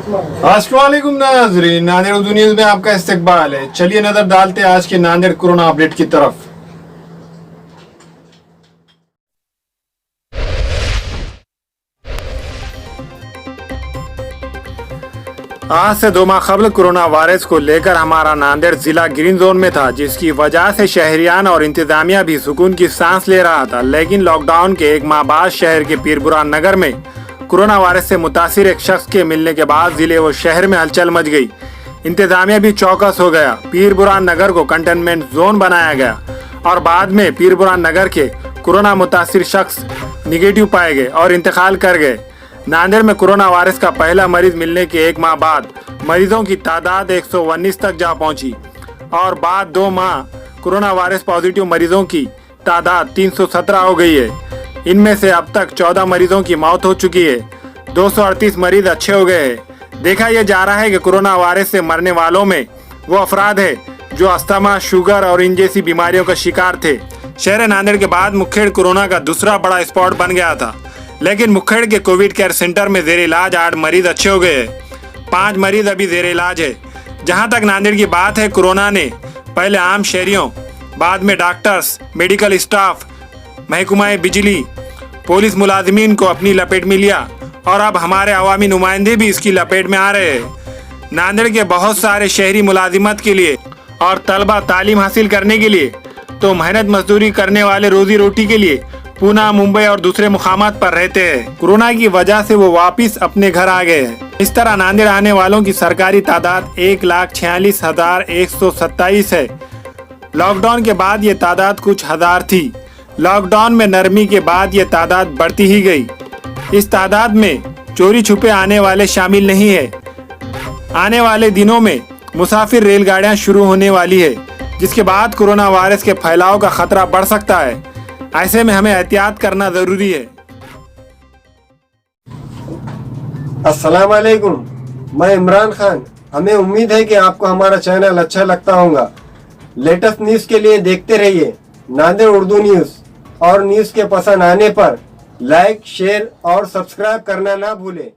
अस्सलामुअलैकुम नाज़रीन, नांदेड़ उर्दू न्यूज़ में आपका इस्तकबाल है। चलिए नजर डालते हैं आज के नांदेड़ कोरोना अपडेट की तरफ। आज से 2 माह कबल कोरोना वायरस को लेकर हमारा नांदेड़ जिला ग्रीन जोन में था, जिसकी वजह से शहरियान और इंतजामिया भी सुकून की सांस ले रहा था। लेकिन लॉकडाउन के 1 माह बाद शहर के पीरबुरान नगर में कोरोना वायरस से मुतासिर एक शख्स के मिलने के बाद जिले व शहर में हलचल मच गई। इंतजामिया भी चौकस हो गया। पीरबुरान नगर को कंटेनमेंट जोन बनाया गया और बाद में पीरबुरान नगर के कोरोना मुतासिर शख्स निगेटिव पाए गए और इंतकाल कर गए। नांदेड़ में कोरोना वायरस का पहला मरीज मिलने के 1 माह बाद मरीजों की तादाद 119 तक जा पहुंची और बाद 2 माह कोरोना वायरस पॉजिटिव मरीजों की तादाद 317 हो गई है। इनमें से अब तक 14 मरीजों की मौत हो चुकी है। 238 मरीज अच्छे हो गए हैं। देखा यह जा रहा है कि कोरोना वायरस से मरने वालों में वो अफराद है जो अस्थमा, शुगर और इन जैसी बीमारियों का शिकार थे। शहर नांदेड़ के बाद मुखेड़ कोरोना का दूसरा बड़ा स्पॉट बन गया था, लेकिन मुखेड़ के कोविड केयर सेंटर में जेर इलाज 8 मरीज अच्छे हो गए हैं। 5 मरीज अभी जेर इलाज है। जहां तक नांदेड़ की बात है, कोरोना ने पहले आम शहरियों, बाद में डॉक्टर्स, मेडिकल स्टाफ, महकमाए बिजली, पुलिस मुलाजिमीन को अपनी लपेट में लिया और अब हमारे अवामी नुमाइंदे भी इसकी लपेट में आ रहे हैं। नांदेड़ के बहुत सारे शहरी मुलाजिमत के लिए और तलबा तालीम हासिल करने के लिए, तो मेहनत मजदूरी करने वाले रोजी रोटी के लिए पूना, मुंबई और दूसरे मुकामात पर रहते हैं। कोरोना की वजह से वो वापिस अपने घर आ गए हैं। इस तरह नांदेड़ आने वालों की सरकारी तादाद 1,46,127 है। लॉकडाउन के बाद ये तादाद कुछ हजार थी। लॉकडाउन में नरमी के बाद ये तादाद बढ़ती ही गई। इस तादाद में चोरी छुपे आने वाले शामिल नहीं है। आने वाले दिनों में मुसाफिर रेलगाड़ियां शुरू होने वाली है, जिसके बाद कोरोना वायरस के फैलाव का खतरा बढ़ सकता है। ऐसे में हमें एहतियात करना जरूरी है। अस्सलाम वालेकुम, मैं इमरान खान। हमें उम्मीद है कि आपको हमारा चैनल अच्छा लगता होगा। लेटेस्ट न्यूज़ के लिए देखते रहिए नांदेड़ उर्दू न्यूज़ और न्यूज़ के पसंद आने पर लाइक, शेयर और सब्सक्राइब करना ना भूलें।